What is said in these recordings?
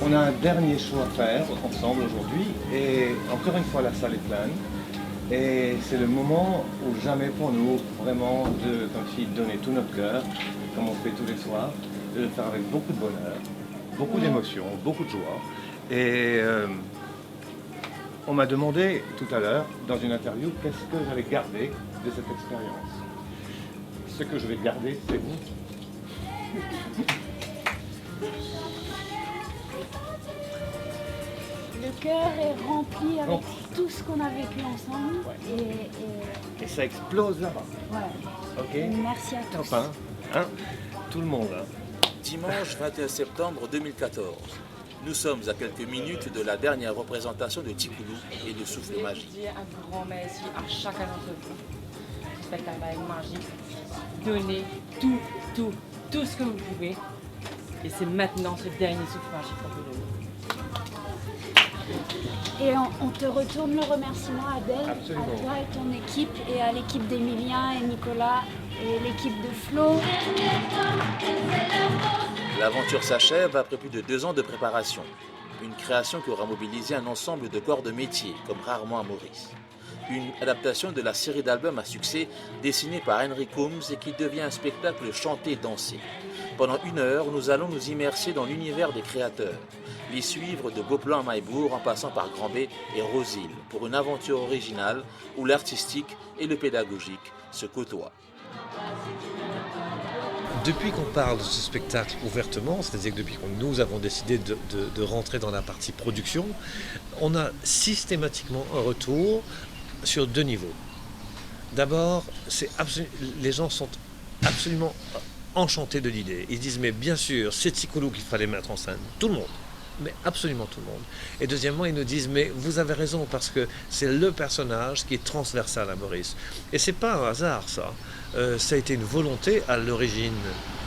On a un dernier show à faire ensemble aujourd'hui et encore une fois la salle est pleine. Et c'est le moment ou jamais pour nous vraiment de, comme si donner tout notre cœur, comme on fait tous les soirs, de le faire avec beaucoup de bonheur, beaucoup d'émotion, beaucoup de joie. Et on m'a demandé tout à l'heure, dans une interview, qu'est-ce que j'allais garder de cette expérience. Ce que je vais garder, c'est vous. Le cœur est rempli avec tout ce qu'on a vécu ensemble. Ouais. Et ça explose là-bas. Ouais. Ok. Merci à tous. Enfin, hein, tout le monde. Hein. Dimanche 21 septembre 2014. Nous sommes à quelques minutes de la dernière représentation de Tikulu et de Souffle Magique. Je dis un grand merci à chacun d'entre vous. Le spectacle va être magique. Donnez tout ce que vous pouvez. Et c'est maintenant ce dernier souffle magique qu'on peut donner. Et on te retourne le remerciement, Adèle, Absolument. à toi et ton équipe, et à l'équipe d'Emilien et Nicolas, et l'équipe de Flo. L'aventure s'achève après plus de 2 ans de préparation. Une création qui aura mobilisé un ensemble de corps de métier, comme rarement à Maurice. Une adaptation de la série d'albums à succès dessinée par Henry Coombs et qui devient un spectacle chanté-dansé. Pendant 1 heure, nous allons nous immerser dans l'univers des créateurs, les suivre de Beauplan à Maillebourg en passant par Grand-B et Rosille pour une aventure originale où l'artistique et le pédagogique se côtoient. Depuis qu'on parle de ce spectacle ouvertement, c'est-à-dire que depuis que nous avons décidé de rentrer dans la partie production, on a systématiquement un retour sur 2 niveaux. D'abord, les gens sont absolument enchantés de l'idée. Ils disent, mais bien sûr, c'est Tikulu qu'il fallait mettre en scène. Tout le monde. Mais absolument tout le monde. Et deuxièmement, ils nous disent, mais vous avez raison, parce que c'est le personnage qui est transversal à Maurice. Et c'est pas un hasard, ça. Ça a été une volonté à l'origine,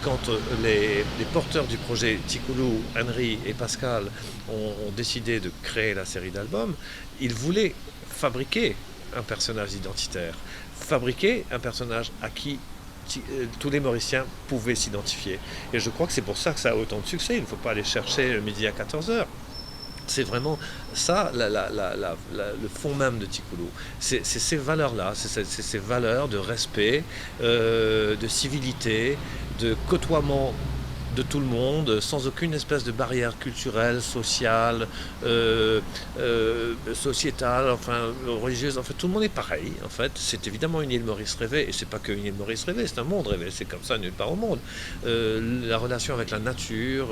quand les porteurs du projet, Tikulu, Henry et Pascal, ont décidé de créer la série d'albums. Ils voulaient fabriquer un personnage identitaire, fabriquer un personnage à qui tous les Mauriciens pouvaient s'identifier. Et je crois que c'est pour ça que ça a autant de succès. Il ne faut pas aller chercher le midi à 14h. C'est vraiment ça, le fond même de Tikulu. C'est ces valeurs-là, c'est ces valeurs de respect, de civilité, de côtoiement de tout le monde, sans aucune espèce de barrière culturelle, sociale, sociétale, enfin religieuse. En fait, tout le monde est pareil. En fait, c'est évidemment une île Maurice rêvée, et c'est pas qu'une île Maurice rêvée, c'est un monde rêvé. C'est comme ça nulle part au monde. La relation avec la nature,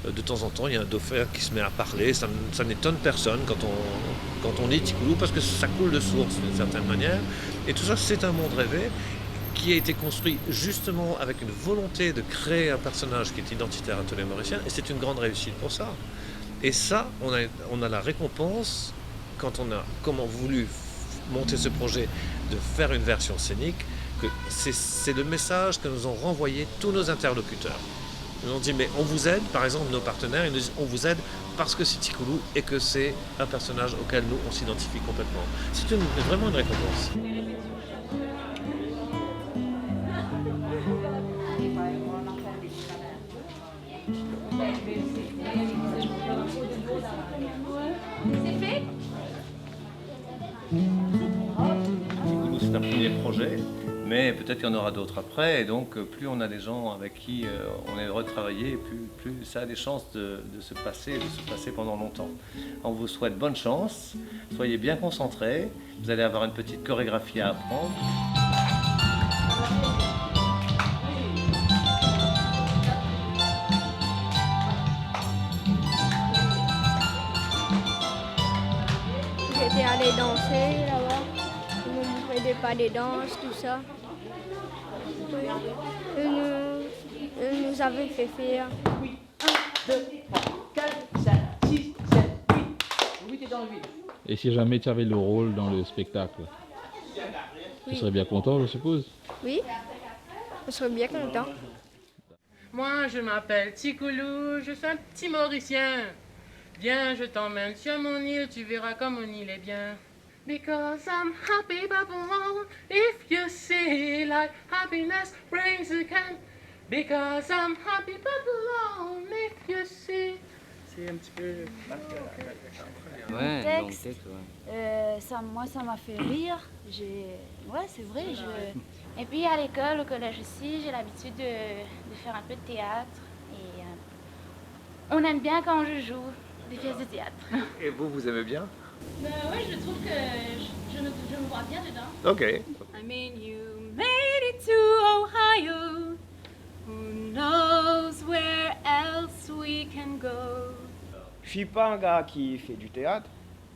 de temps en temps, il y a un dauphin qui se met à parler. Ça n'étonne personne quand on dit Tikulu, parce que ça coule de source d'une certaine manière. Et tout ça, c'est un monde rêvé, qui a été construit justement avec une volonté de créer un personnage qui est identitaire à tous les Mauriciens, et c'est une grande réussite pour ça. Et ça, on a la récompense, quand on a voulu monter ce projet, de faire une version scénique, que c'est le message que nous ont renvoyé tous nos interlocuteurs. Ils nous ont dit, mais on vous aide, par exemple nos partenaires, ils nous disent, on vous aide parce que c'est Tikulu et que c'est un personnage auquel nous, on s'identifie complètement. C'est vraiment une récompense. Tikulu, c'est un premier projet, mais peut-être qu'il y en aura d'autres après. Et donc, plus on a des gens avec qui on est heureux de travailler, plus ça a des chances de se passer pendant longtemps. On vous souhaite bonne chance, soyez bien concentrés. Vous allez avoir une petite chorégraphie à apprendre. J'étais allée danser là-bas. Ils m'ont montré des pas des danses, tout ça. Oui. Ils nous avaient fait faire. 1, 2, 3, 4, 5, 6, 7, 8. 8 est dans le vide. Et si jamais tu avais le rôle dans le spectacle, tu serais bien content, je suppose? Oui, je serais bien content. Moi, je m'appelle Tikulu, je suis un petit Mauricien. Viens, je t'emmène sur mon île, tu verras comme mon île est bien. Because I'm happy, Babylon, if you see like happiness brings a can. Because I'm happy, Babylon, if you see c'est un petit peu... Ouais, long Texte. texte, ouais. Moi, ça m'a fait rire. Ouais, c'est vrai. Et puis à l'école, au collège aussi, j'ai l'habitude de faire un peu de théâtre. Et on aime bien quand je joue des pièces de théâtre. Et vous aimez bien? Oui, je trouve que je me vois bien dedans. Ok. I mean, you made it to Ohio. Who knows where else we can go? Je suis pas un gars qui fait du théâtre,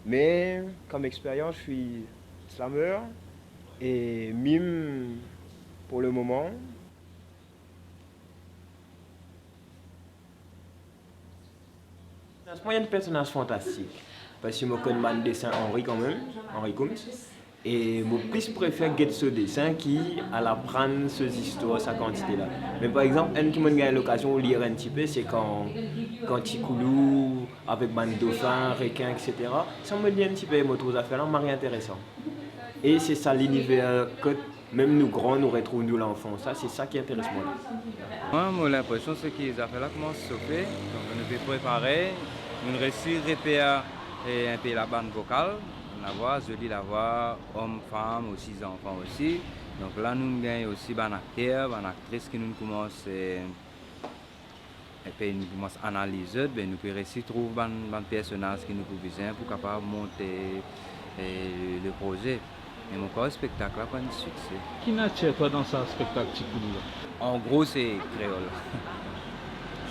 mais comme expérience, je suis slammer et mime pour le moment. Moi, il y a un personnage fantastique, parce que je connais le dessin Henri quand même, Henri Coombs. Et je plus préfère get ce dessin qui à apprendre ces histoires, sa quantité là. Mais par exemple, un qui m'a gagné l'occasion de lire un petit peu, c'est quand Ticoulou, avec ban dauphin, requin, etc. Ça me dit un petit peu, moi, trouve affaires là, m'a intéressant. Et c'est ça l'univers que même nous grands, nous retrouvons nous l'enfant. Ça, c'est ça qui intéresse moi. Moi, l'impression, c'est que les affaires là commencent à sauver. Donc, on peut préparer, on réussit à repérer un peu la bande vocale. La voix, je lis la voix, homme, femme, aussi enfants aussi. Donc là, nous gagnons aussi des acteurs, des actrices qui nous commencent à analyser. Nous pouvons aussi trouver des personnages qui nous besoin pour capable monter le projet. Et mon corps spectacle a pas de succès. Qui n'attire toi dans ce spectacle Ticoulou là? En gros, c'est créole.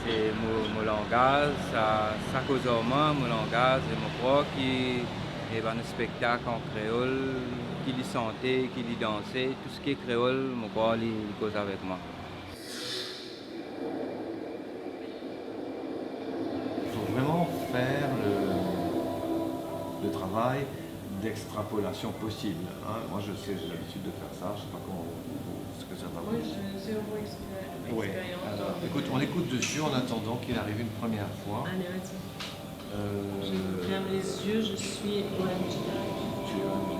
C'est mon langage, ça cause au moins mon langage et mon corps qui est un spectacle en créole, qui lui chantait, qui lui dansait, tout ce qui est créole, mon corps il cause avec moi. Il faut vraiment faire le travail d'extrapolation possible. Hein. Moi, je sais, j'ai l'habitude de faire ça. Je ne sais pas ce que ça va vous. Moi, j'ai zéro expérience. Oui. Alors, écoute, on écoute dessus en attendant qu'il arrive une première fois. Allez, vas-y. Je ferme les yeux, je suis OMG. Tu es OMG.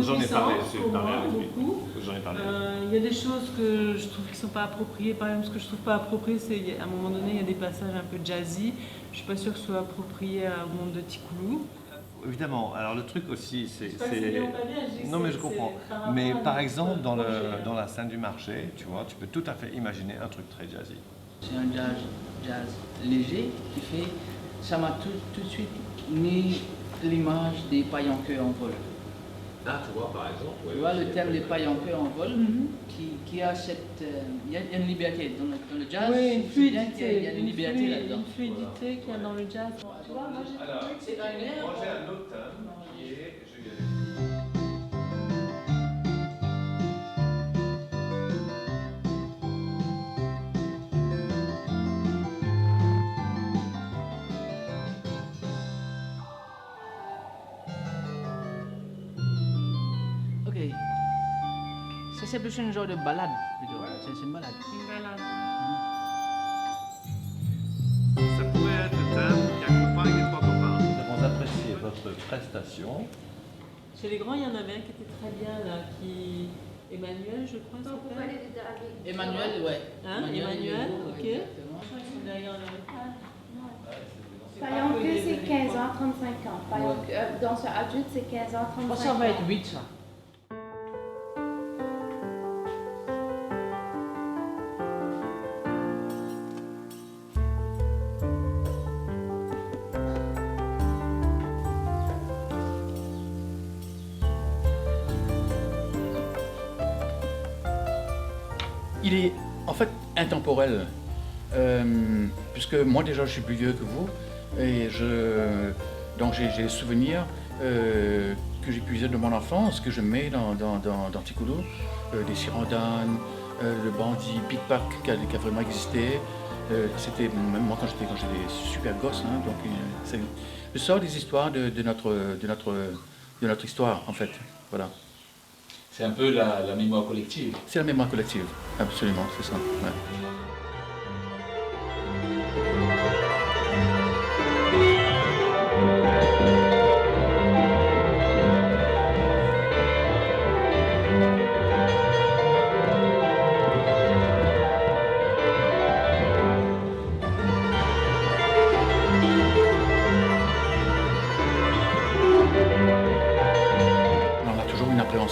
J'en ai parlé, J'en ai parlé. Il y a des choses que je trouve qui ne sont pas appropriées. Par exemple, ce que je trouve pas approprié, c'est qu'à un moment donné, il y a des passages un peu jazzy. Je suis pas sûre que ce soit approprié au monde de Ticoulou. Évidemment. Alors le truc aussi, c'est... bien ou pas bien, je dis que Non mais je c'est comprends. par rapport Mais à par notre exemple, dans projet. la scène du marché, tu vois, tu peux tout à fait imaginer un truc très jazzy. C'est un jazz léger qui fait... Ça m'a tout de suite mis l'image des pailles en queue en vol. Ah, tu vois, par exemple. Tu vois le thème des pailles en queue en vol, qui a cette... Il y a une liberté dans le jazz. Oui, une fluidité. Il y a une liberté là-dedans. Une fluidité qu'il y a dans le jazz. Tu vois, moi j'ai trouvé que c'est un air. Moi j'ai un autre thème qui est... Ok. Ça c'est plus un genre de balade plutôt. C'est une balade. Une balade. Ça pourrait être le thème qui accompagne les trois copains. Nous avons apprécié votre prestation. Chez les grands, il y en avait un qui était très bien là, qui... Emmanuel, je crois, s'appelle. Emmanuel, ouais. Hein, Emmanuel, ok. Exactement. Ils sont derrière le... Paille en queue, c'est 15 ans, 35 ans. Paille en queue, danseur adulte, c'est 15 ans, 35 ans. Ça va être 8 ça. Il est en fait intemporel, puisque moi déjà je suis plus vieux que vous, et donc j'ai des souvenirs que j'ai puisés de mon enfance, que je mets dans Ticoulou, les Sirandanes, le bandit Pic-Pac qui a vraiment existé. C'était même moi quand j'étais super gosse, hein, donc je sors des histoires de notre histoire en fait, voilà. C'est un peu la mémoire collective. C'est la mémoire collective, absolument, c'est ça. Ouais.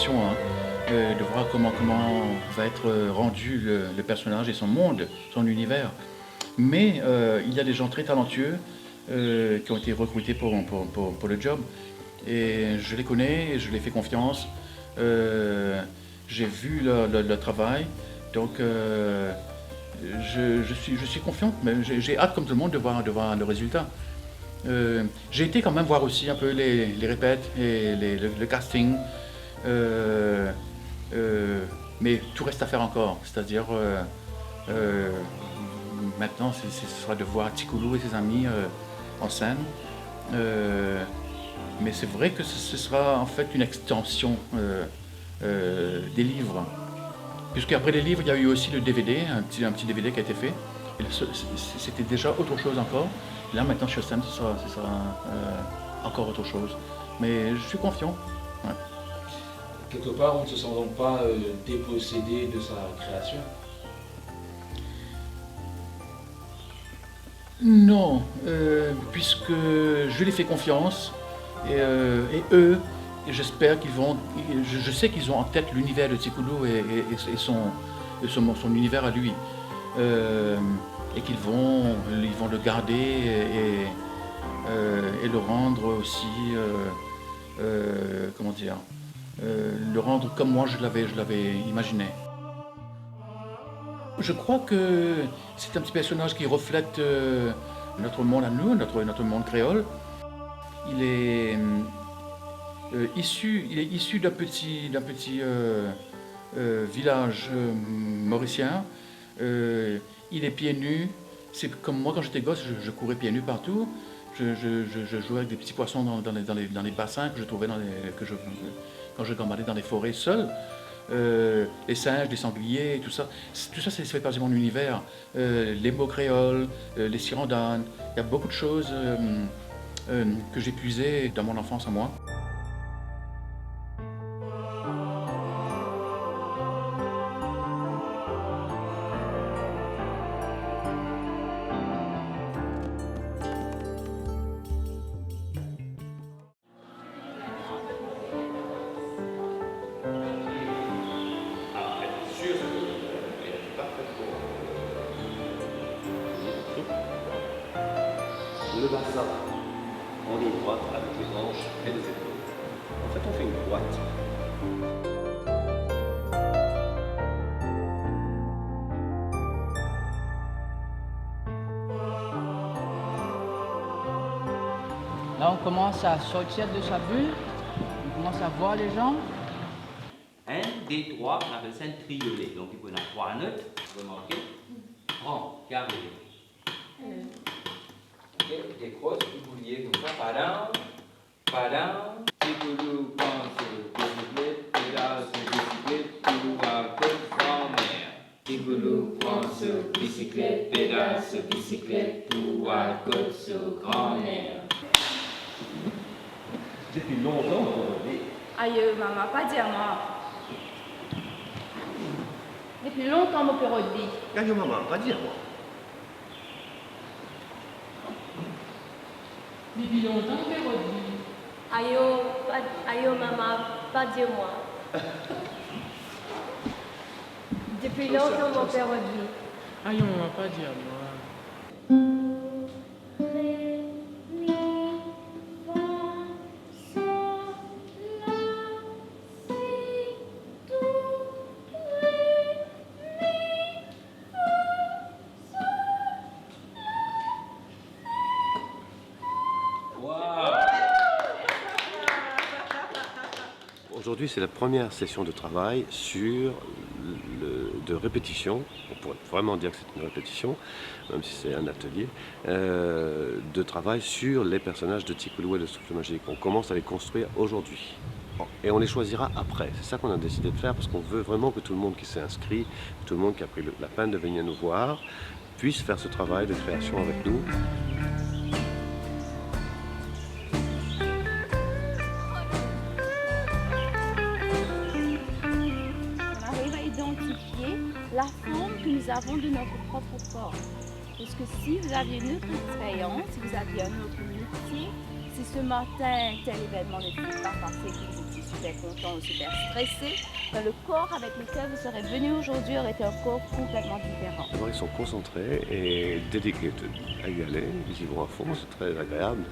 impression de voir comment va être rendu le personnage et son monde, son univers. Mais il y a des gens très talentueux qui ont été recrutés pour le job. Et je les connais, et je les fais confiance. J'ai vu le travail, donc je suis confiant. Mais j'ai hâte, comme tout le monde, de voir le résultat. J'ai été quand même voir aussi un peu les répètes et le casting. Mais tout reste à faire encore. C'est-à-dire, maintenant, ce sera de voir Tikulou et ses amis en scène. Mais c'est vrai que ce sera en fait une extension des livres. Puisqu'après les livres, il y a eu aussi le DVD, un petit DVD qui a été fait. Et c'était déjà autre chose encore. Et là, maintenant, sur scène, ce sera encore autre chose. Mais je suis confiant. Ouais. Quelque part, on ne se sent donc pas dépossédé de sa création? Non, puisque je les fais confiance. Et eux, j'espère qu'ils vont. Je sais qu'ils ont en tête l'univers de Tikulou et son univers à lui. Et qu'ils vont le garder et le rendre aussi. Comment dire, le rendre comme moi je l'avais imaginé. Je crois que c'est un petit personnage qui reflète notre monde à nous, notre monde créole. Il est issu d'un petit village mauricien. Il est pieds nus. C'est comme moi quand j'étais gosse, je courais pieds nus partout. Je jouais avec des petits poissons dans les bassins que je trouvais quand je gambadais dans les forêts seul. Les singes, les sangliers, tout ça c'est fait partie de mon univers. Les mots créoles, les sirandanes, il y a beaucoup de choses que j'ai puisées dans mon enfance à moi. Le bassin en ligne droite avec les hanches et les épaules. En fait, on fait une droite. Là, on commence à sortir de sa bulle, on commence à voir les gens. 1, 2, 3, on appelle ça un triolet. Donc, il faut avoir 3 notes, remarquez. Rang, carré. Décroche, du boulier comme ça, pas down. Tikulou pense bicyclette, pédale sur bicyclette, tout à côte grand-mère. Tikulou pense bicyclette, pédale sur bicyclette, tout à côte sur grand-mère. Depuis longtemps, aujourd'hui. Aïe, maman, pas dire moi. Depuis longtemps, mon père dit. Aïe, maman, pas dire moi. Depuis longtemps, mon père dit. Aïe, maman, pas dire moi. Depuis longtemps, mon père dit. Aïe, maman, pas dire moi. Aujourd'hui, c'est la première session de travail de répétition. On pourrait vraiment dire que c'est une répétition, même si c'est un atelier, de travail sur les personnages de Tikulou et le souffle magique. On commence à les construire aujourd'hui. Et on les choisira après. C'est ça qu'on a décidé de faire, parce qu'on veut vraiment que tout le monde qui s'est inscrit, tout le monde qui a pris la peine de venir nous voir, puisse faire ce travail de création avec nous. La forme que nous avons de notre propre corps. Parce que si vous aviez une autre expérience, si vous aviez un autre métier, Si ce matin, tel événement ne s'est pas passé, que vous étiez super content ou super stressé, ben le corps avec lequel vous serez venu aujourd'hui aurait été un corps complètement différent. Ils sont concentrés et dédiés à y aller, ils y vont à fond, c'est très agréable.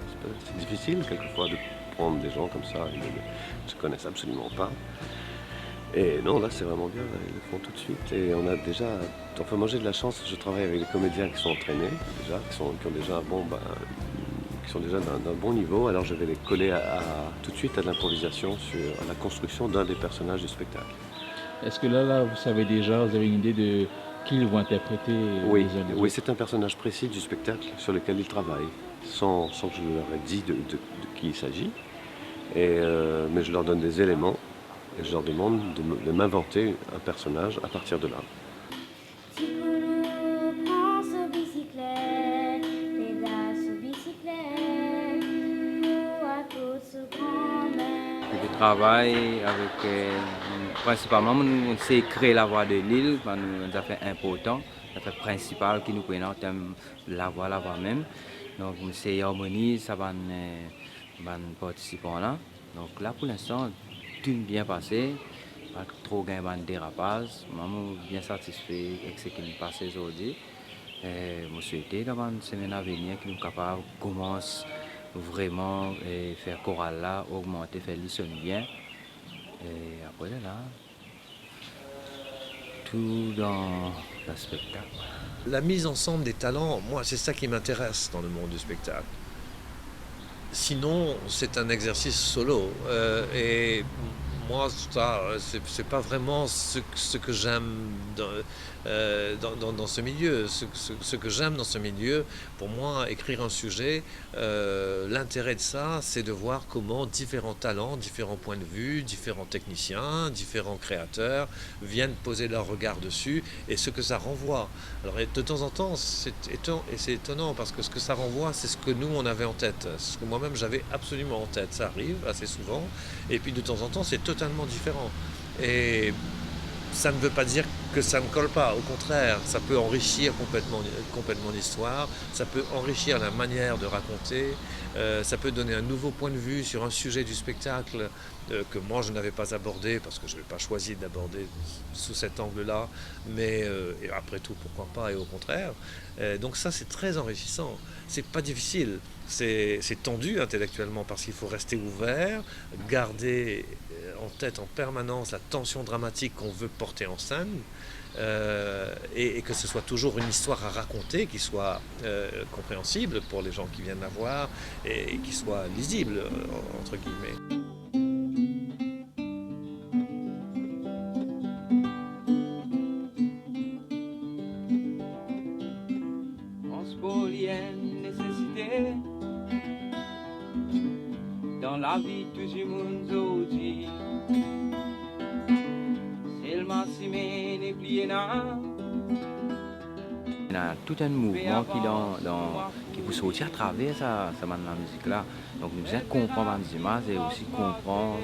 C'est difficile quelquefois de prendre des gens comme ça, ils ne se connaissent absolument pas. Et non, là c'est vraiment bien, ils le font tout de suite. Et on a déjà, enfin moi j'ai de la chance, je travaille avec des comédiens qui sont entraînés déjà, qui ont déjà qui sont déjà d'un bon niveau, alors je vais les coller tout de suite à de l'improvisation sur la construction d'un des personnages du spectacle. Est-ce que là, vous savez déjà, vous avez une idée de qui ils vont interpréter Oui, les uns les oui, autres? c'est un personnage précis du spectacle sur lequel ils travaillent, sans que je leur ai dit de qui il s'agit. Mais je leur donne des éléments et je leur demande de m'inventer un personnage à partir de là. Je travaille avec, principalement, on sait créer la voix de l'île, nous avons fait important, la fait principal qui nous prenons thème la voix même. Donc, c'est harmonie, ça va participants là. Donc là, pour l'instant, tout bien passé, pas trop de dérapage. Je suis bien satisfait avec ce qui nous passe aujourd'hui. Je souhaite dans la semaine à venir que nous sommes capables de commencer vraiment faire chorale là, augmenter, faire listen bien. Et après là, tout dans le spectacle. La mise ensemble des talents, moi, c'est ça qui m'intéresse dans le monde du spectacle. Sinon, c'est un exercice solo. Et moi, ça, c'est pas vraiment ce que j'aime dans ce milieu. Ce que j'aime dans ce milieu, pour moi, écrire un sujet, l'intérêt de ça, c'est de voir comment différents talents, différents points de vue, différents techniciens, différents créateurs viennent poser leur regard dessus et ce que ça renvoie. Alors, de temps en temps, c'est étonnant parce que ce que ça renvoie, c'est ce que nous, on avait en tête. Ce que moi-même, j'avais absolument en tête. Ça arrive assez souvent. Et puis, de temps en temps, c'est totalement différent. Et ça ne veut pas dire que ça ne colle pas. Au contraire, ça peut enrichir complètement l'histoire. Ça peut enrichir la manière de raconter. Ça peut donner un nouveau point de vue sur un sujet du spectacle que moi je n'avais pas abordé parce que je n'avais pas choisi d'aborder sous cet angle-là. Mais et après tout, pourquoi pas, et au contraire. Donc ça, c'est très enrichissant. C'est pas difficile. C'est tendu intellectuellement parce qu'il faut rester ouvert, garder en tête en permanence la tension dramatique qu'on veut porter en scène. Et que ce soit toujours une histoire à raconter qui soit compréhensible pour les gens qui viennent la voir et qui soit lisible, entre guillemets. On se pose une nécessité dans la vie de tout le monde aujourd'hui. Il y a tout un mouvement qui peut sortir à travers la musique là. Donc nous devons comprendre les images et aussi comprendre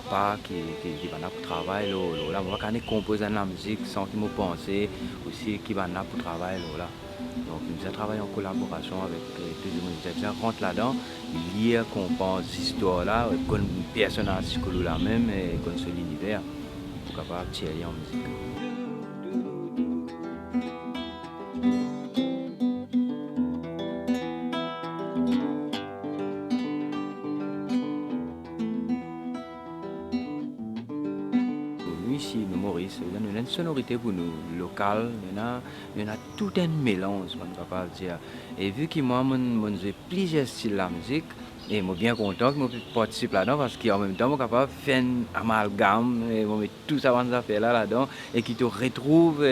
pas qui va pour travail là. Moi quand je compose la musique sans que je pense aussi qui va pour travail là. Donc nous devons travailler en collaboration avec tout le monde. Nous devons rentrer là-dedans, lire, comprendre l'histoire là, connaître le personnage là même et connaître l'univers pour capable de tirer en musique. Ici, nous Maurice, il y a une sonorité pour nous locale, il y a tout un mélange, on va pas dire. Et vu que moi, je joue plusieurs styles de la musique, et je suis bien content que je participe là-dedans parce qu'en même temps, je suis capable de faire un amalgame, et je mets tout ça dans affaires là-dedans, et qui te retrouve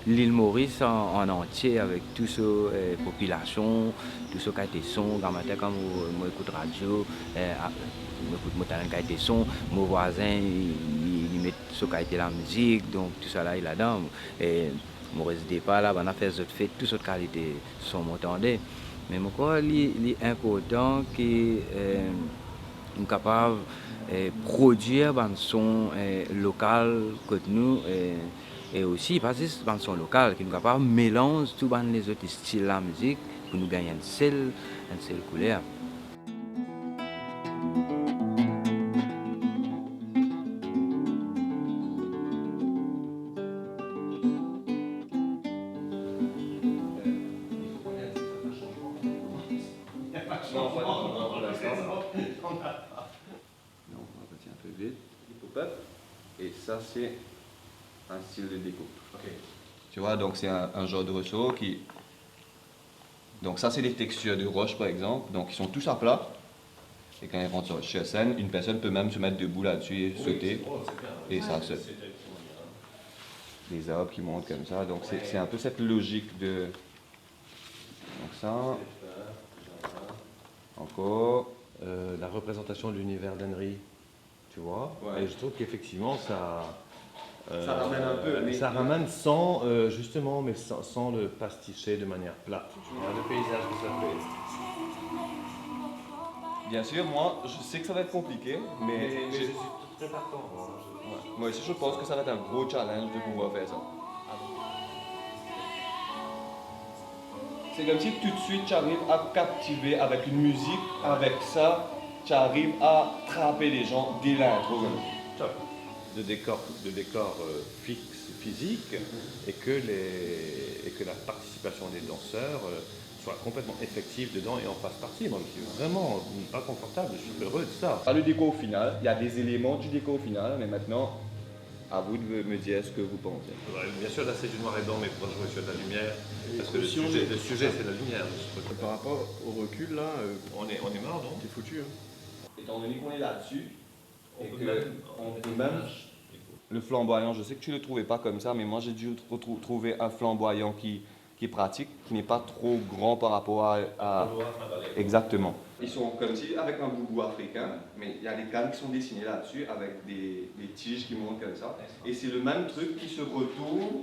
l'île Maurice en entier avec toute cette population, tout ce qui a été son, quand je écoute radio, j'écoute mon qualité son, mon voisin, il met ce qui a été la musique, donc tout ça là, il est là-dedans. Et je ne reste pas là, on a fait toute cette qualité son m'entendait. Mais je crois qu'il est important que nous capable de produire un son local que nous et aussi pas juste un son local, qui nous capable de mélanger tous les autres styles de la musique pour nous gagner un seul couleur. Et ça, c'est un style de déco. Tu vois, donc c'est un genre de ressort qui... Donc ça, c'est des textures de roche, par exemple. Donc ils sont tous à plat. Et quand ils rentrent sur scène, une personne peut même se mettre debout là-dessus et sauter. Et ça saute. Les arbres qui montent comme ça. Donc c'est un peu cette logique de... Donc ça... Encore... la représentation de l'univers d'Henry. Tu vois, et je trouve qu'effectivement ça ramène un peu, ça ramène sans justement, mais sans le pasticher de manière plate. Le paysage que ça fait. Bien sûr, moi, je sais que ça va être compliqué, mais je suis très partant. Moi aussi, je pense que ça va être un gros challenge de pouvoir faire ça. C'est comme si tout de suite tu arrives à captiver avec une musique, avec ça. Tu arrives à trapper les gens dès l'intro. De décor fixe, physique, et que la participation des danseurs soit complètement effective dedans et en fasse partie. Moi, je suis vraiment pas confortable, je suis heureux de ça. Le déco au final, il y a des éléments du déco au final, mais maintenant, à vous de me dire ce que vous pensez. Bien sûr, là c'est du noir et blanc, mais pour jouer sur de la lumière, parce que le sujet c'est la lumière. Par rapport au recul, là, on est mort, non? C'est foutu. Hein. Étant donné qu'on est là-dessus, on peut même... Le flamboyant, je sais que tu ne le trouvais pas comme ça, mais moi j'ai dû trouver un flamboyant qui est pratique, qui n'est pas trop grand par rapport à... Exactement. Ils sont comme si avec un boubou africain, mais il y a des cannes qui sont dessinées là-dessus avec des tiges qui montent comme ça. Et c'est le même truc qui se retourne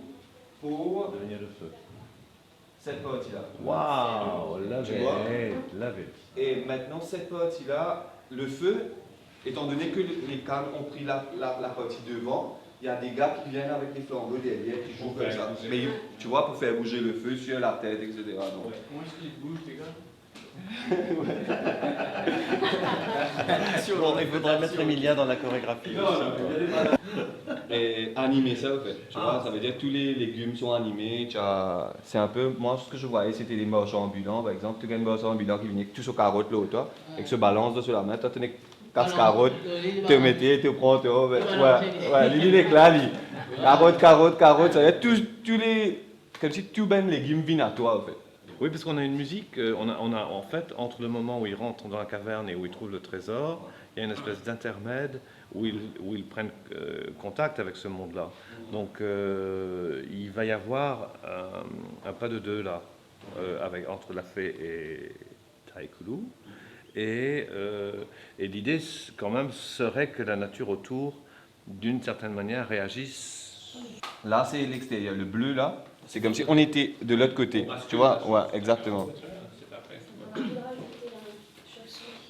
pour... devenir le feu. Cette partie-là. Waouh, lavé. Et maintenant, cette partie-là, le feu, étant donné que les cannes ont pris la partie devant, il y a des gars qui viennent avec les flambeaux derrière qui jouent comme ça. Mais tu vois, pour faire bouger le feu sur la tête, etc. Donc. Comment est-ce qu'ils bougent, les gars? Bon, il faudrait mettre Emilia dans la chorégraphie. Et animer ça, en fait. Tu vois, ça veut dire que tous les légumes sont animés. C'est un peu, moi, ce que je voyais, c'était des marchands ambulants, par exemple. Tu as un marchand ambulant qui venait tous aux carottes là, toi, et qui se balance sur la main. Toi, tu tenais 4 carottes, tu mettais, tu prends, tu vois. Ouais, l'idée est là, carottes, ça veut dire tous les. Comme si tout ben légumes viennent à toi, en fait. Oui, parce qu'on a une musique, on a en fait, entre le moment où ils rentrent dans la caverne et où ils trouvent le trésor, il y a une espèce d'intermède où ils prennent contact avec ce monde-là. Donc il va y avoir un pas de deux là, entre la fée et Taikulu. Et l'idée, quand même, serait que la nature autour, d'une certaine manière, réagisse. Là, c'est l'extérieur. Le bleu, là, c'est comme si on était de l'autre côté. Tu vois? Ouais, exactement.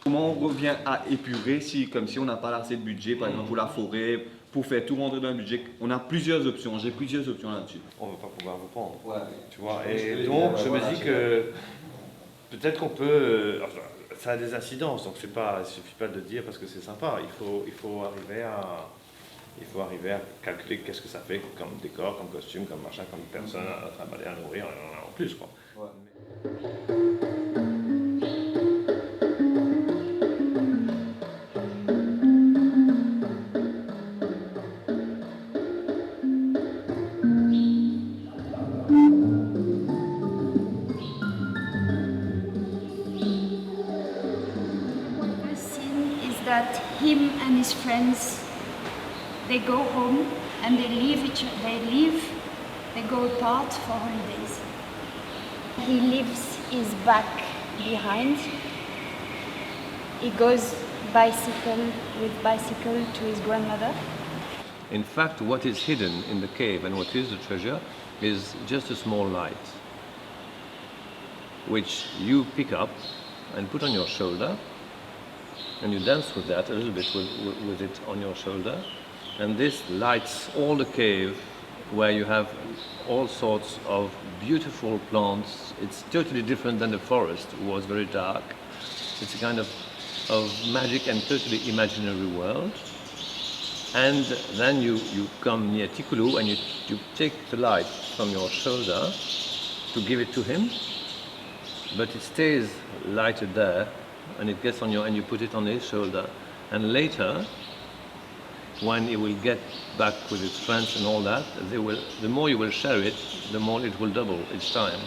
Comment on revient à épurer comme si on n'a pas assez de budget, par exemple, pour la forêt, pour faire tout rentrer dans le budget? On a plusieurs options. J'ai plusieurs options là-dessus. On ne va pas pouvoir vous prendre. Ouais. Tu vois? Et donc, je me dis que peut-être qu'on peut... ça a des incidences, donc il ne suffit pas de le dire parce que c'est sympa. Il faut arriver à calculer qu'est-ce que ça fait comme décor, comme costume, comme machin, comme personne à trimballer, à nourrir, en plus, quoi. Ouais. The scene is that him and his friends, they go home and they go apart for holidays. He leaves his back behind. He goes with bicycle to his grandmother. In fact, what is hidden in the cave and what is the treasure is just a small light, which you pick up and put on your shoulder, and you dance with that a little bit with it on your shoulder. And this lights all the cave where you have all sorts of beautiful plants. It's totally different than the forest, it was very dark. It's a kind of magic and totally imaginary world. And then you come near Tikulu and you take the light from your shoulder to give it to him, but it stays lighted there and it gets on your, and you put it on his shoulder. And later, when he will get back with his friends and all that, the more you will share it, the more it will double each time.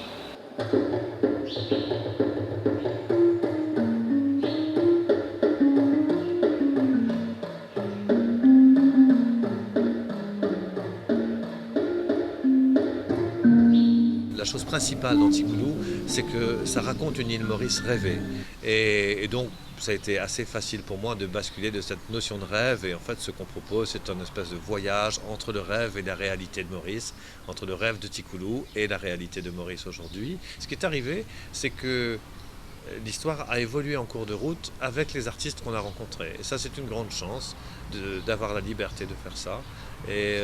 La chose principale dans Tikulu, c'est que ça raconte une île Maurice rêvée. Et donc, ça a été assez facile pour moi de basculer de cette notion de rêve. Et en fait, ce qu'on propose, c'est un espèce de voyage entre le rêve et la réalité de Maurice, entre le rêve de Tikulu et la réalité de Maurice aujourd'hui. Ce qui est arrivé, c'est que l'histoire a évolué en cours de route avec les artistes qu'on a rencontrés. Et ça, c'est une grande chance d'avoir la liberté de faire ça et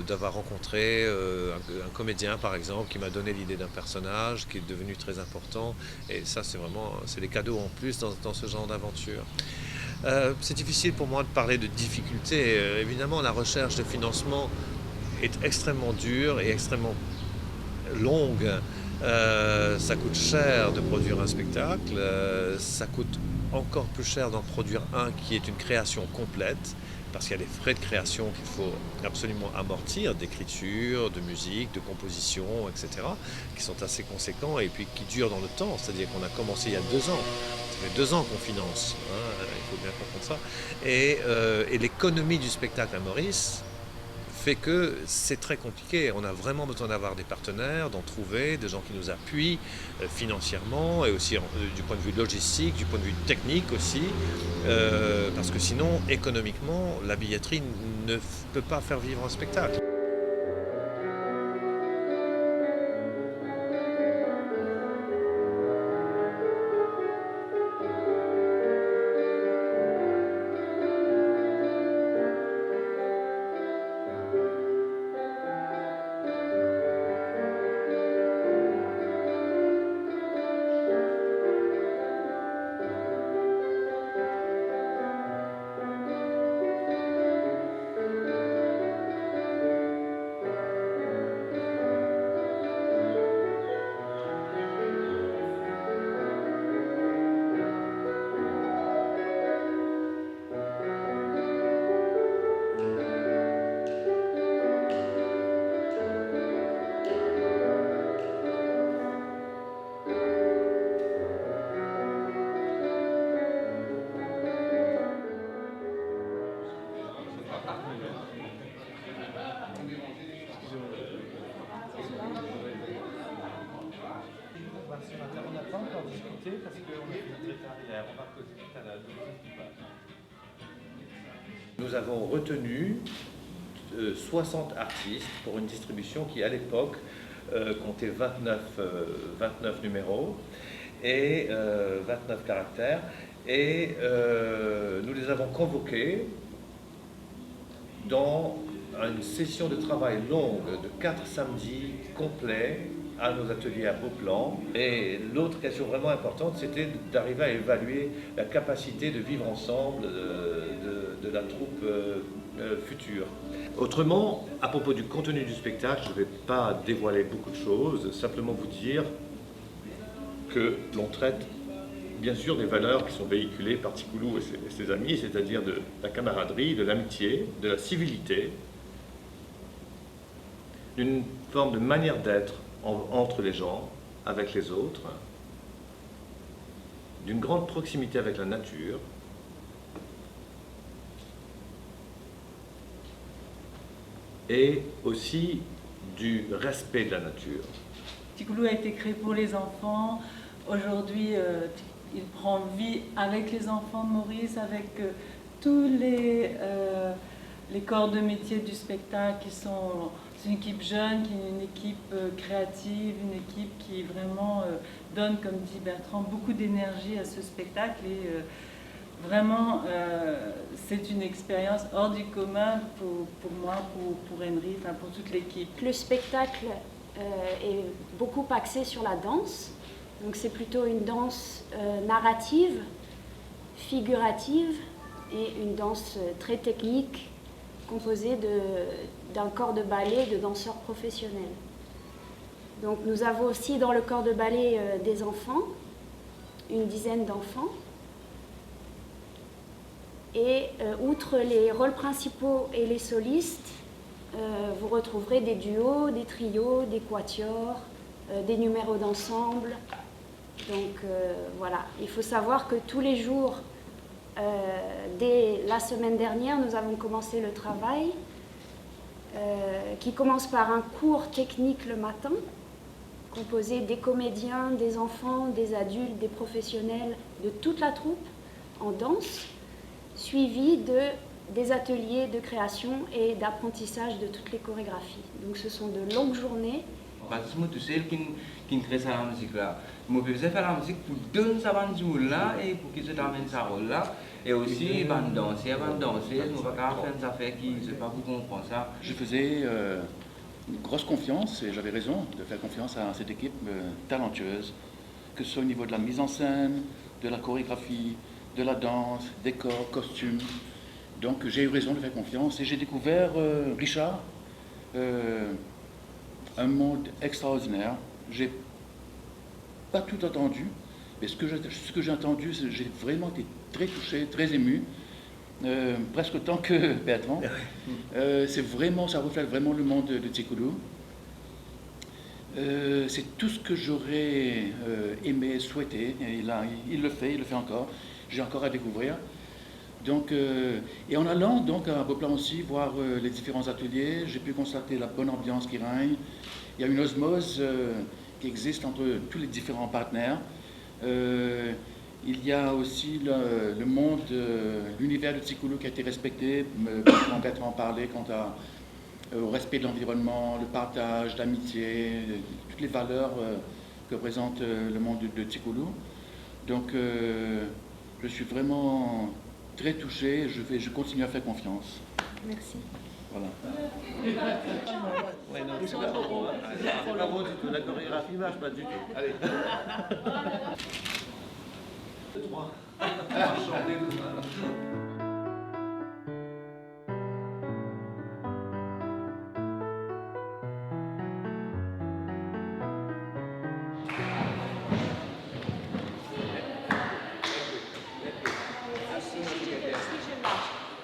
d'avoir rencontré un comédien, par exemple, qui m'a donné l'idée d'un personnage qui est devenu très important. Et ça, c'est les cadeaux en plus dans ce genre d'aventure. C'est difficile pour moi de parler de difficultés. Évidemment, la recherche de financement est extrêmement dure et extrêmement longue. Ça coûte cher de produire un spectacle, ça coûte encore plus cher d'en produire un qui est une création complète, parce qu'il y a des frais de création qu'il faut absolument amortir, d'écriture, de musique, de composition, etc., qui sont assez conséquents et puis qui durent dans le temps. C'est-à-dire qu'on a commencé il y a 2 ans. Ça fait 2 ans qu'on finance, hein, il faut bien comprendre ça. Et l'économie du spectacle à Maurice fait que c'est très compliqué. On a vraiment besoin d'avoir des partenaires, d'en trouver, des gens qui nous appuient financièrement et aussi du point de vue logistique, du point de vue technique aussi, parce que sinon, économiquement, la billetterie ne peut pas faire vivre un spectacle. Nous avons retenu 60 artistes pour une distribution qui, à l'époque, comptait 29 numéros et 29 caractères. Et nous les avons convoqués dans une session de travail longue de 4 samedis complets à nos ateliers à Beauplan. Et l'autre question vraiment importante, c'était d'arriver à évaluer la capacité de vivre ensemble de la troupe future. Autrement, à propos du contenu du spectacle, je ne vais pas dévoiler beaucoup de choses, simplement vous dire que l'on traite bien sûr des valeurs qui sont véhiculées par Tikulu et ses amis, c'est-à-dire de la camaraderie, de l'amitié, de la civilité, d'une forme de manière d'être entre les gens, avec les autres, d'une grande proximité avec la nature, et aussi du respect de la nature. Tikulu a été créé pour les enfants. Aujourd'hui, il prend vie avec les enfants de Maurice, avec tous les corps de métier du spectacle qui sont... C'est une équipe jeune, qui est une équipe créative, une équipe qui vraiment donne, comme dit Bertrand, beaucoup d'énergie à ce spectacle. Et Vraiment, c'est une expérience hors du commun pour moi, pour Henry, enfin pour toute l'équipe. Le spectacle est beaucoup axé sur la danse. Donc c'est plutôt une danse narrative, figurative et une danse très technique composée d'un corps de ballet de danseurs professionnels. Donc nous avons aussi dans le corps de ballet des enfants, une dizaine d'enfants. Et outre les rôles principaux et les solistes, vous retrouverez des duos, des trios, des quatuors, des numéros d'ensemble. Donc voilà, il faut savoir que tous les jours, dès la semaine dernière, nous avons commencé le travail qui commence par un cours technique le matin, composé des comédiens, des enfants, des adultes, des professionnels, de toute la troupe en danse, suivi des ateliers de création et d'apprentissage de toutes les chorégraphies. Donc ce sont de longues journées. Parce que c'est moi tout seul qui crée ça la musique là. Moi je faisais faire la musique pour donner ça à ce là et pour qu'ils se amènent ça rôle là. Et aussi avant de danser, on va faire des affaires qui ne sais pas vous comprendre ça. Je faisais une grosse confiance et j'avais raison de faire confiance à cette équipe talentueuse, que ce soit au niveau de la mise en scène, de la chorégraphie, de la danse, décors, costumes. Donc j'ai eu raison de faire confiance et j'ai découvert Richard, un monde extraordinaire. J'ai pas tout entendu, mais ce que j'ai entendu, j'ai vraiment été très touché, très ému, presque autant que Bertrand. Ça reflète vraiment le monde de Tsikulu. C'est tout ce que j'aurais aimé, souhaité. Et il le fait encore. J'ai encore à découvrir. Donc, et en allant donc à Beauplan aussi voir les différents ateliers, j'ai pu constater la bonne ambiance qui règne. Il y a une osmose qui existe entre tous les différents partenaires. Il y a aussi le monde, l'univers de Tsikulu qui a été respecté, quand Bertrand parlait quant au respect de l'environnement, le partage, l'amitié, toutes les valeurs que présente le monde de Tsikulu. Donc, je suis vraiment très touché, je continue à faire confiance. Merci. Voilà. Ouais, non, c'est pas bon, hein. C'est pas bon du tout, la chorégraphie marche pas du tout. Allez. 3. Chanter tout ça.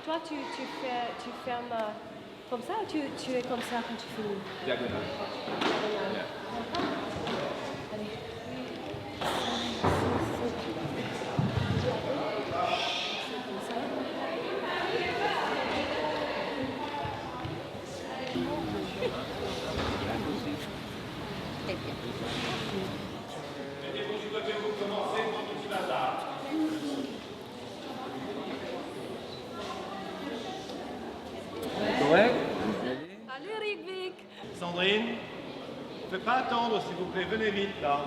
Toi, tu fermes comme ça ou tu es comme ça quand tu finis? Diagonale. Diagonale. Allez. Correct? Salut Rigvik. Sandrine, ne faites pas attendre s'il vous plaît, venez vite là.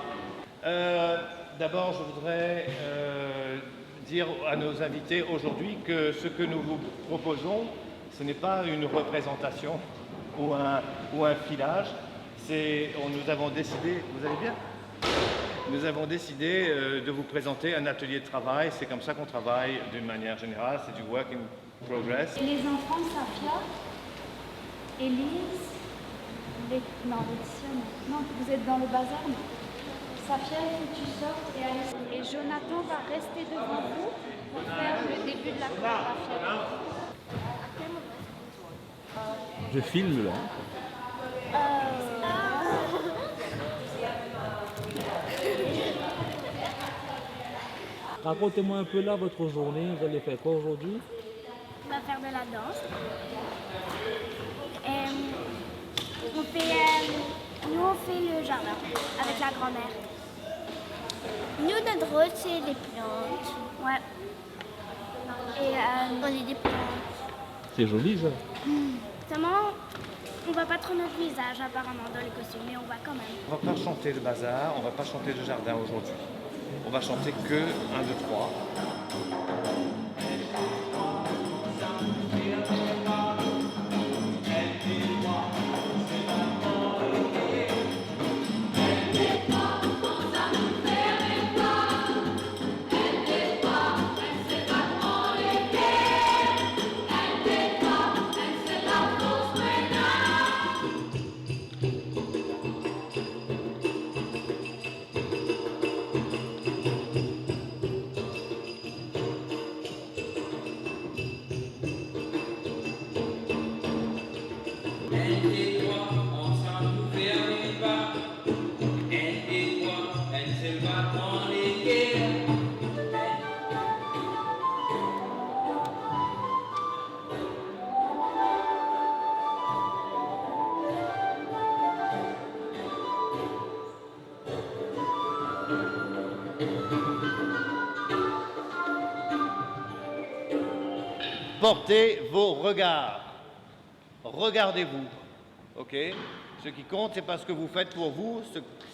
D'abord, je voudrais dire à nos invités aujourd'hui que ce que nous vous proposons, ce n'est pas une représentation ou un filage. Nous avons décidé, vous allez bien? Nous avons décidé de vous présenter un atelier de travail. C'est comme ça qu'on travaille d'une manière générale, c'est du work in progress. Et les enfants, Safia, Élise, non, Laetitia, non, vous êtes dans le bazar, non? Safia, il faut que tu sortes et Alice. Et Jonathan va rester devant vous pour faire le début de la chorégraphie. Je filme là. Racontez-moi un peu là votre journée, vous allez faire quoi aujourd'hui? On va faire de la danse. Nous, on fait le jardin avec la grand-mère. Nous, notre rôle, c'est les plantes. Ouais. Et on est des plantes. C'est joli ça. Seulement, on voit pas trop notre visage apparemment dans les costumes, mais on voit quand même. On ne va pas chanter le bazar, on ne va pas chanter le jardin aujourd'hui. on va chanter que 1, 2, 3. Portez vos regards. Regardez-vous. Ok? Ce qui compte, c'est pas ce que vous faites pour vous.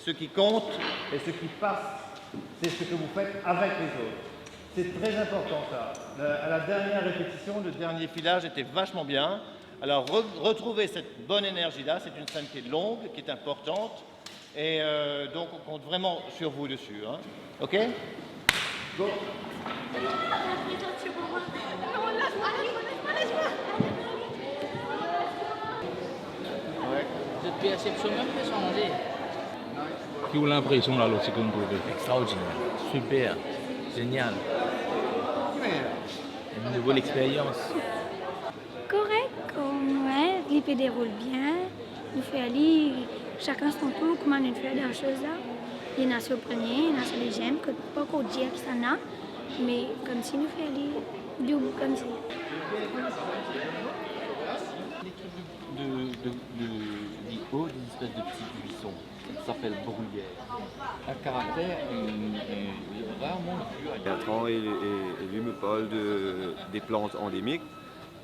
Ce qui compte et ce qui passe, c'est ce que vous faites avec les autres. C'est très important ça. À la dernière répétition, le dernier filage était vachement bien. Alors retrouvez cette bonne énergie-là. C'est une scène qui est longue, qui est importante. Et donc on compte vraiment sur vous dessus. Hein? Ok? Go! Cette perception même peut changer. Qui ont l'impression là, l'autre seconde? Extraordinaire, super, génial. Une nouvelle expérience. Correct, ouais, il se déroule bien. Nous faisons aller chacun son tour, comment nous faisons des choses là. Il y en a sur le premier, il y en a sur le deuxième, que pas qu'au dire que ça n'a, mais comme si nous faisons aller double comme ça. Du haut d'une espèce de petit buisson, ça s'appelle bruyère. Un caractère rarement vu. Bertrand et lui me parlent des plantes endémiques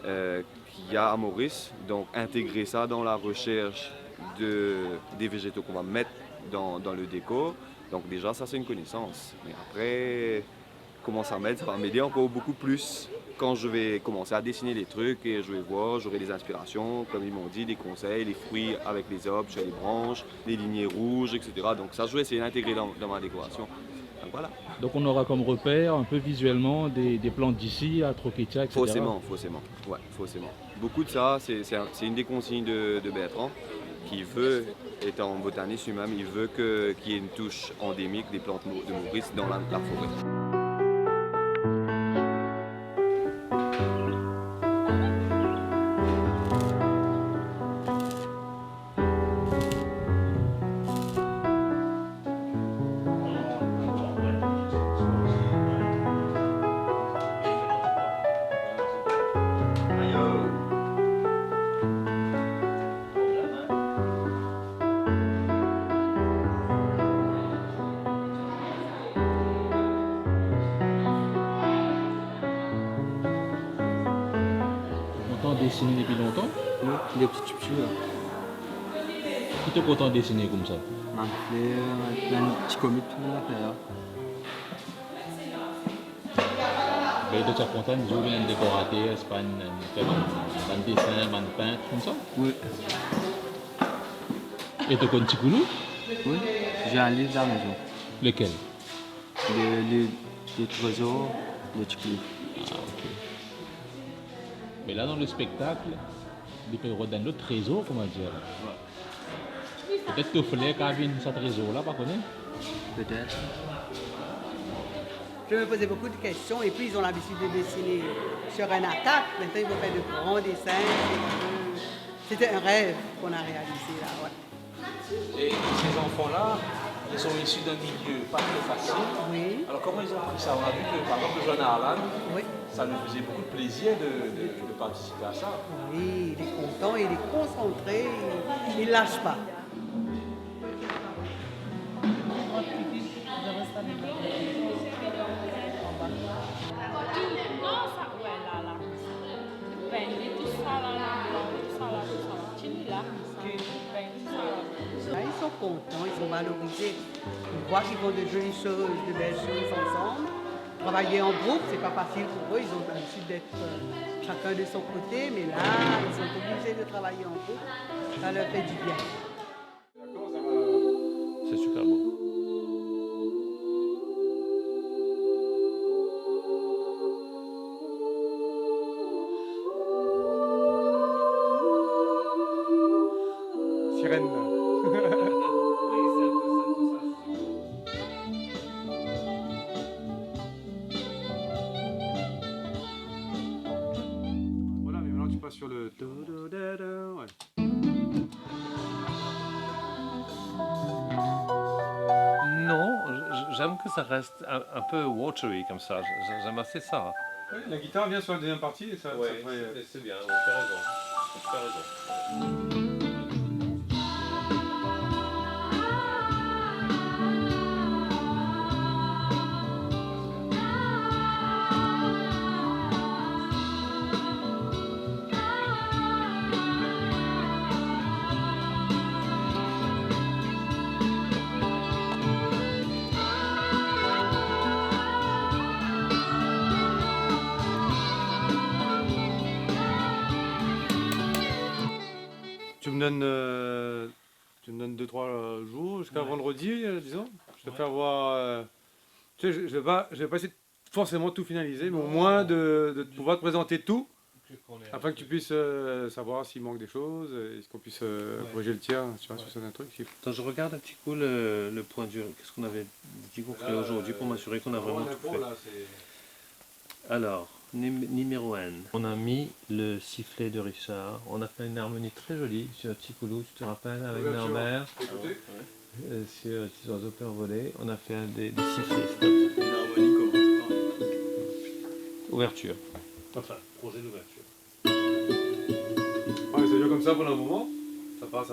qu'il y a à Maurice, donc intégrer ça dans la recherche des végétaux qu'on va mettre dans le décor. Donc déjà ça c'est une connaissance. Mais après, comment ça m'aide, ça va m'aider encore beaucoup plus. Quand je vais commencer à dessiner des trucs et je vais voir, j'aurai des inspirations, comme ils m'ont dit, des conseils, les fruits avec les arbres sur les branches, les lignées rouges, etc. Donc ça, je vais essayer d'intégrer dans ma décoration. Donc voilà. Donc on aura comme repère, un peu visuellement, des plantes d'ici à Troquetia, etc. Faussement. Ouais, faussement. Beaucoup de ça, c'est une des consignes de Bertrand, qui veut, étant botaniste lui-même, il veut qu'il y ait une touche endémique des plantes de Maurice dans la forêt. Dessiner depuis longtemps? Oui, depuis tout petit. Qui t'es content de dessiner comme ça? Ma fleur, plein de petits comics, tout le monde a fait. Mais tu es content de jouer un décorateur, c'est pas un dessin, un peintre, comme ça? Oui. Et tu connais Tikoulou? Oui, j'ai un livre à la maison. Lequel? Les trésors de Tikoulou. Ah, ok. Mais là, dans le spectacle, il peut y avoir un autre trésor, comment dire. Ouais. Peut-être que Flair a vu ce trésor-là, pas connaître? Peut-être. Je me posais beaucoup de questions et puis ils ont l'habitude de dessiner sur un attaque. Maintenant, ils vont faire de grands dessins. C'était un rêve qu'on a réalisé là. Ouais. Et ces enfants-là, ils sont issus d'un milieu pas très facile. Oui. Alors comment ils ont pris ça? On a vu que par exemple le jeune Arlan, oui, ça lui faisait beaucoup de plaisir de participer à ça. Oui, il est content, il est concentré, il ne lâche pas. Ils sont contents, ils sont valoriser. On voit qu'ils font de jolies choses, de belles choses ensemble. Travailler en groupe, c'est pas facile pour eux, ils ont l'habitude d'être chacun de son côté, mais là, ils sont obligés de travailler en groupe. Ça leur fait du bien. C'est super beau. Sirène. Voilà, mais maintenant tu passes sur le... Ouais. Non, j'aime que ça reste un peu watery comme ça. J'aime assez ça. Ouais, la guitare vient sur la deuxième partie et ça Ouais, ferait... c'est bien, tu as raison. Tu as raison. Tu me donnes 2-3 jours jusqu'à vendredi, disons. Je te fais avoir... tu sais, je vais pas essayer de forcément tout finaliser, mais au moins de pouvoir te présenter tout, afin que tu puisses savoir s'il manque des choses, est-ce qu'on puisse corriger le tir, tu vois, sur certains trucs. Attends, je regarde un petit coup le point dur. Qu'est-ce qu'on avait dit qu'on ferait aujourd'hui pour m'assurer qu'on a vraiment tout fait. Alors, numéro 1. On a mis le sifflet de Richard. On a fait une harmonie très jolie sur Tikoulou, tu te rappelles, avec Norbert. Sur Petits oiseaux pleins volés. On a fait des sifflets. Une harmonie comment? Ouverture. Enfin, projet d'ouverture. Ouais, ça dure comme ça pendant un moment. Ça part.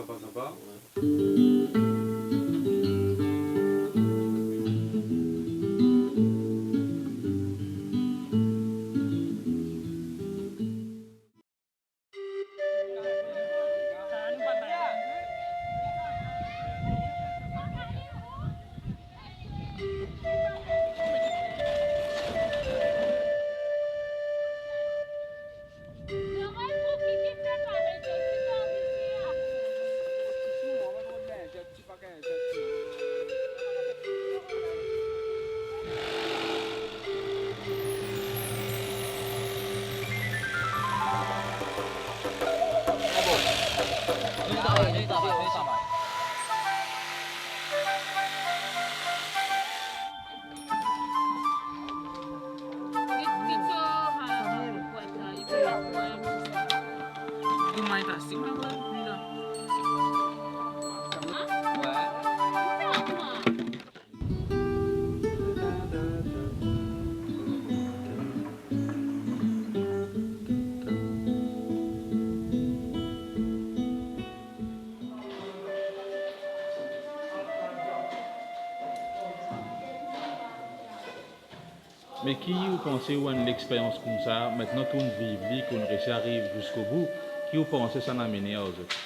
Mais qui vous pensez ou une expérience comme ça, maintenant qu'on vit, qu'on arrive jusqu'au bout, qui vous pensez ça n'a amené aux autres?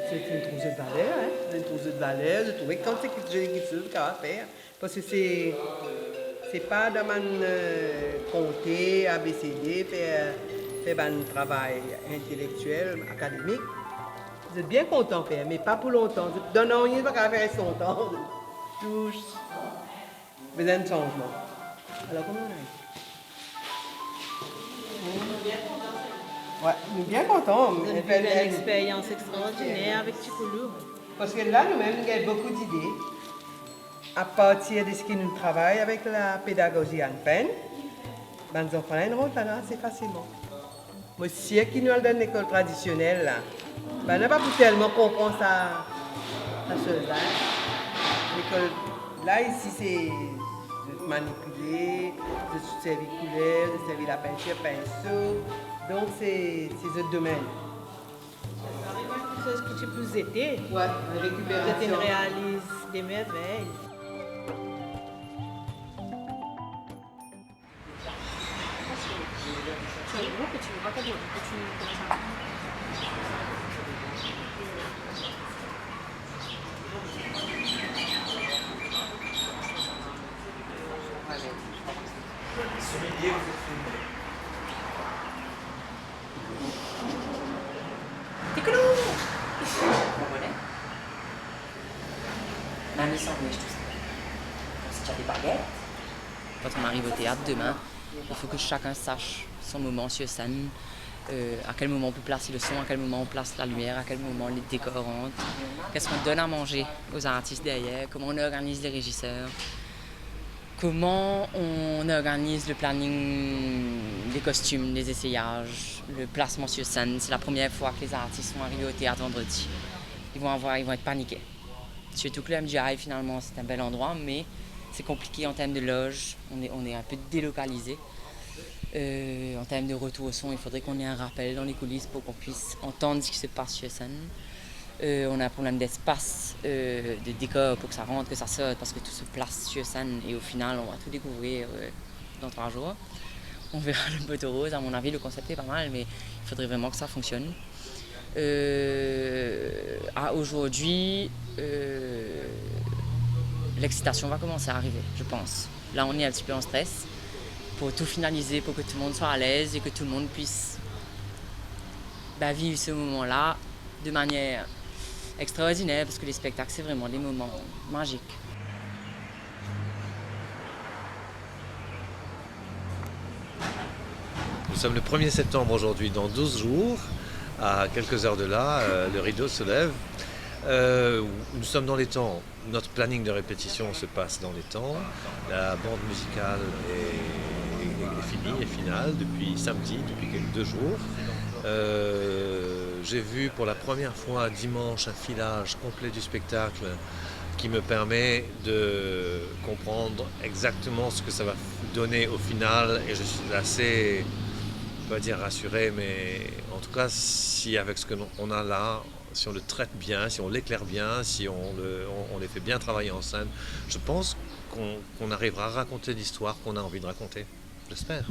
C'est une trousse de valeur, hein? Une trousse de valeur, de trouver quand c'est quelque chose qu'on va faire. Parce que c'est pas dans mon compter, ABCD, faire un travail intellectuel, académique. Vous êtes bien content de faire, mais pas pour longtemps. Donnant rien, pas qu'à faire son temps. Tous besoin de changement. Alors, comment on a Ouais, nous sommes bien contents. Vous avez fait une expérience extraordinaire avec Tikoulou. Parce que là, nous-mêmes, nous avons beaucoup d'idées à partir de ce que nous travaillons avec la pédagogie en peine. Ben, nous enfants, une route là, assez facilement. Moi, si qui nous donne l'école traditionnelle, là, ben, on n'a pas pu tellement comprendre ça chose là. L'école, là, ici, c'est de manipuler, de servir couleur, de servir la peinture, pinceau. Donc, c'est ce domaine. C'est ce que tu peux aider. Ouais, la récupération. Tu réalises des merveilles. Mamie sandwich, tout ça. Si tu as des baguettes. Quand on arrive au théâtre demain, il faut que chacun sache son moment sur scène, à quel moment on peut placer le son, à quel moment on place la lumière, à quel moment les décors rentrent, qu'est-ce qu'on donne à manger aux artistes derrière, comment on organise les régisseurs, comment on organise le planning des costumes, des essayages, le placement sur scène. C'est la première fois que les artistes sont arrivés au théâtre vendredi. Ils vont être paniqués. Surtout que le MGI, finalement, c'est un bel endroit, mais c'est compliqué en termes de loge. On est un peu délocalisé. En termes de retour au son, il faudrait qu'on ait un rappel dans les coulisses pour qu'on puisse entendre ce qui se passe sur scène. On a un problème d'espace, de décor pour que ça rentre, que ça sorte, parce que tout se place sur scène et au final, on va tout découvrir dans 3 jours. On verra le poteau rose. À mon avis, le concept est pas mal, mais il faudrait vraiment que ça fonctionne. À aujourd'hui, l'excitation va commencer à arriver, je pense. Là, on est un petit peu en stress pour tout finaliser, pour que tout le monde soit à l'aise et que tout le monde puisse vivre ce moment-là de manière extraordinaire, parce que les spectacles, c'est vraiment des moments magiques. Nous sommes le 1er septembre aujourd'hui, dans 12 jours. À quelques heures de là, le rideau se lève. Nous sommes dans les temps. Notre planning de répétition se passe dans les temps. La bande musicale est finie, est finale depuis samedi, depuis 2 jours. J'ai vu pour la première fois dimanche un filage complet du spectacle qui me permet de comprendre exactement ce que ça va donner au final, et je suis assez, je ne vais pas dire rassuré, mais en tout cas, si avec ce qu'on a là, si on le traite bien, si on l'éclaire bien, si on les fait bien travailler en scène, je pense qu'on arrivera à raconter l'histoire qu'on a envie de raconter. J'espère.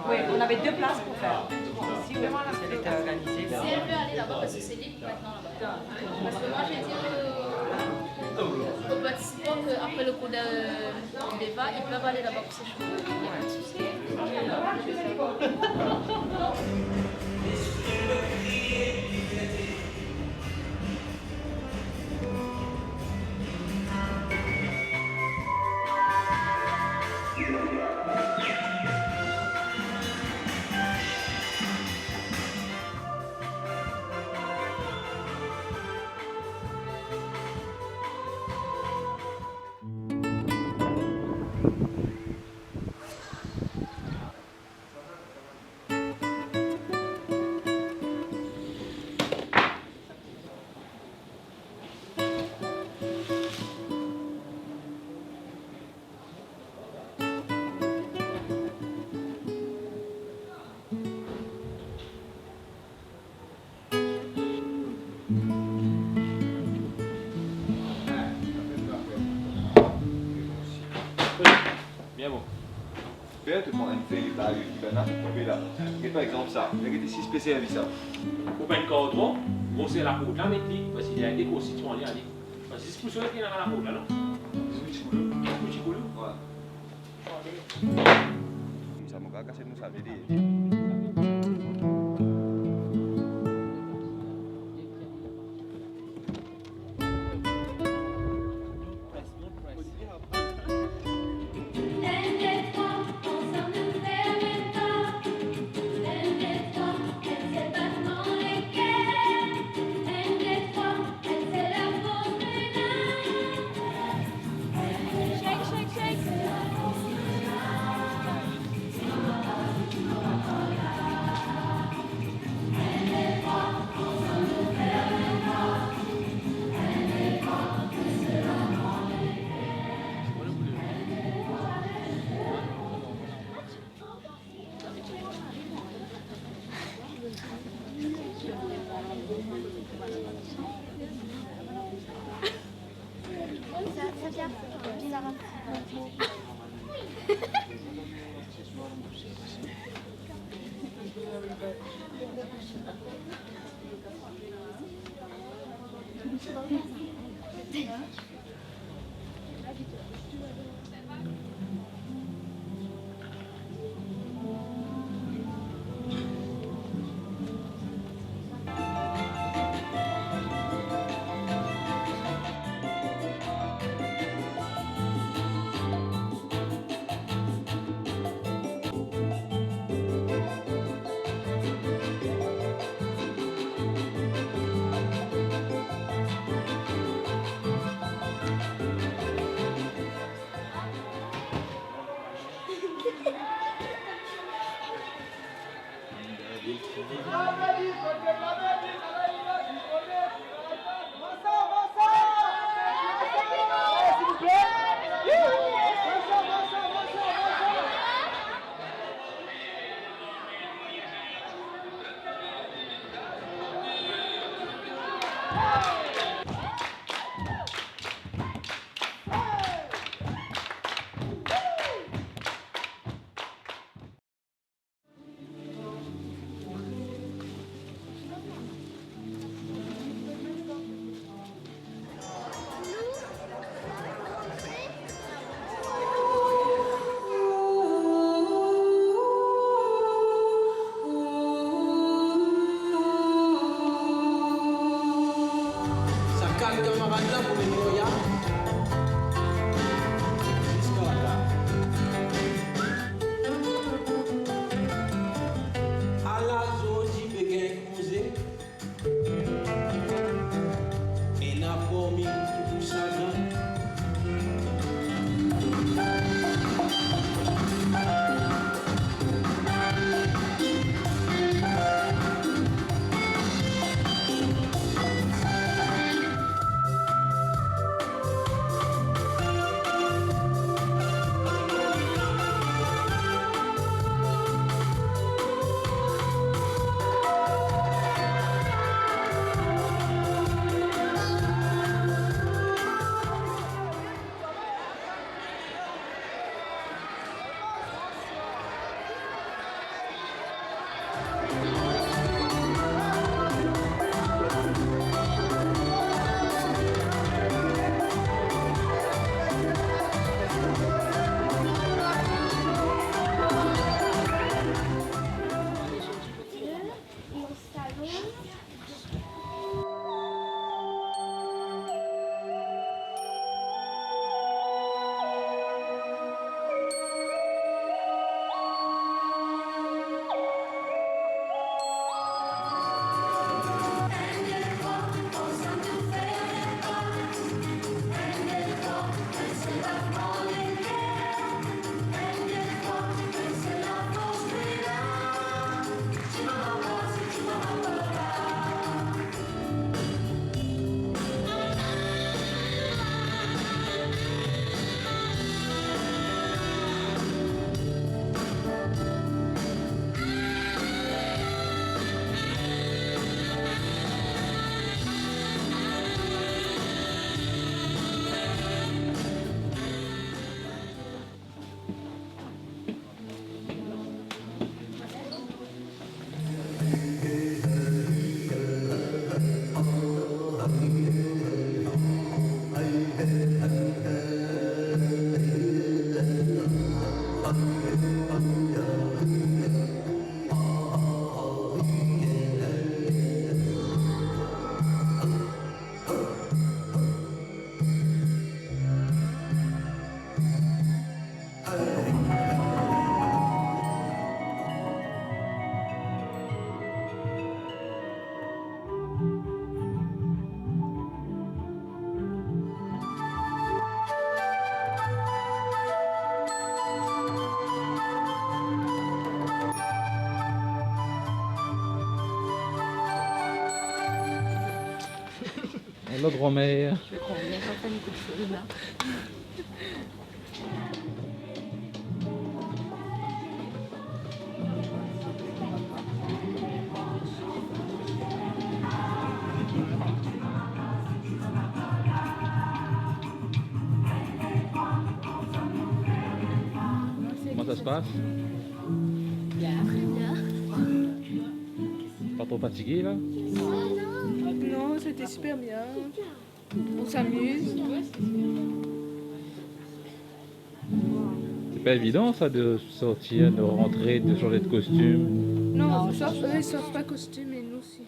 Oui, on avait 2 places pour faire. Ici, elle était organisée. Si elle veut aller là-bas, parce que c'est libre maintenant là-bas. Parce que moi, j'ai dit aux participants qu'après le cours de débat, ils peuvent aller là-bas pour s'échauffer. Il n'y a pas de souci. Bien bon. Peut-être qu'on a une feuille de bague qui va tomber là. Et par exemple ça, il y a ici spécial ça. Pour pas une corde, on sait la route là, mais parce qu'il y a des constituants là. Parce que c'est pour ça qu'il y a la route là, non? C'est pour Chicoulou. Ouais. Ça m'a cassé nous ça veut dire. La grand-mère. Je crois bien qu'on fait une coup de feu là. Comment ça se passe? Bien. Pas trop fatigué là? Non, c'était super bien. On s'amuse. C'est pas évident ça de sortir, de rentrer, de changer de costume. Non, eux, ils sortent pas costume et nous aussi.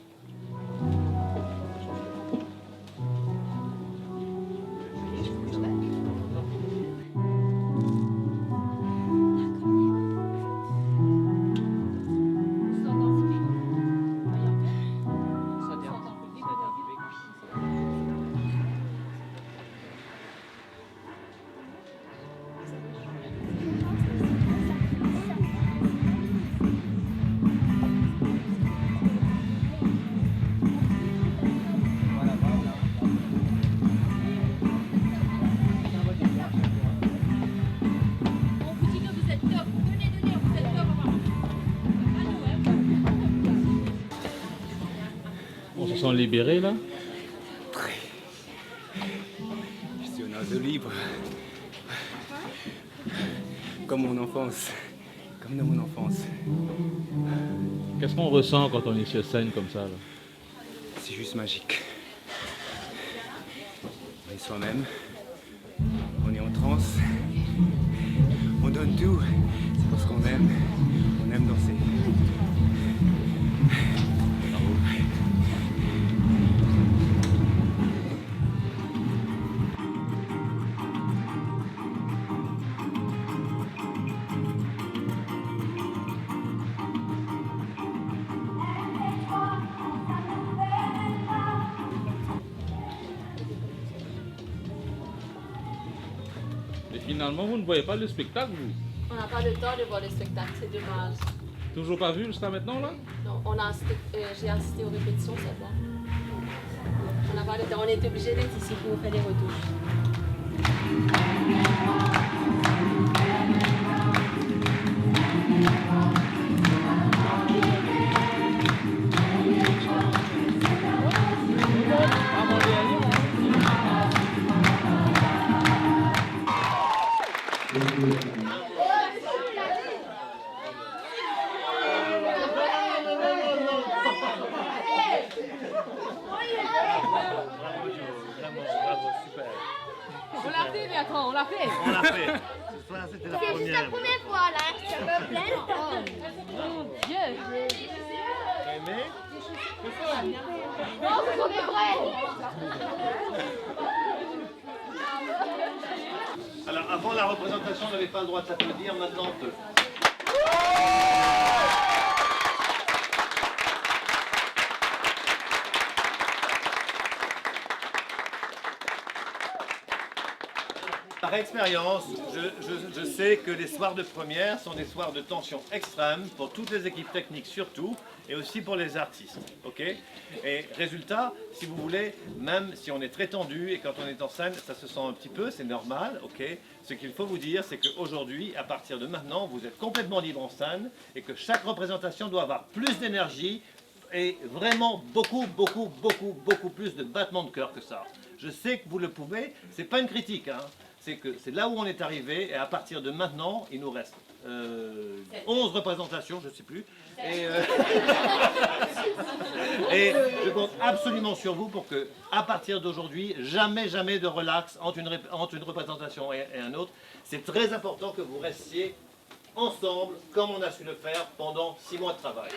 On se sent libéré là? Je suis un oiseau libre. Comme mon enfance. Comme dans mon enfance. Qu'est-ce qu'on ressent quand on est sur scène comme ça là? C'est juste magique. On est soi-même. On est en transe. On donne tout. C'est parce qu'on aime. On aime danser. Et finalement, vous ne voyez pas le spectacle, vous? On n'a pas le temps de voir le spectacle, c'est dommage. Toujours pas vu jusqu'à maintenant, là? Non, j'ai assisté aux répétitions seulement. On n'a pas le temps, on est obligé d'être ici pour faire des retouches. On l'a fait, Bertrand, on l'a fait. On l'a fait. C'était la C'est première. juste la première fois, là. Ça me plaît. Mon Dieu. T'as aimé? Oh, ce sont des vrais. Alors, avant la représentation, on n'avait pas le droit de s'applaudir, maintenant on peut. Par expérience, je sais que les soirs de première sont des soirs de tension extrême pour toutes les équipes techniques surtout, et aussi pour les artistes. Ok ? Et résultat, si vous voulez, même si on est très tendu et quand on est en scène, ça se sent un petit peu, c'est normal. Ok ? Ce qu'il faut vous dire, c'est qu'aujourd'hui, à partir de maintenant, vous êtes complètement libre en scène et que chaque représentation doit avoir plus d'énergie et vraiment beaucoup plus de battements de cœur que ça. Je sais que vous le pouvez, c'est pas une critique, hein. C'est que c'est là où on est arrivé et à partir de maintenant, il nous reste 11 représentations, je ne sais plus. Et je compte absolument sur vous pour que, à partir d'aujourd'hui, jamais de relax entre une représentation et un autre. C'est très important que vous restiez ensemble, comme on a su le faire pendant 6 mois de travail.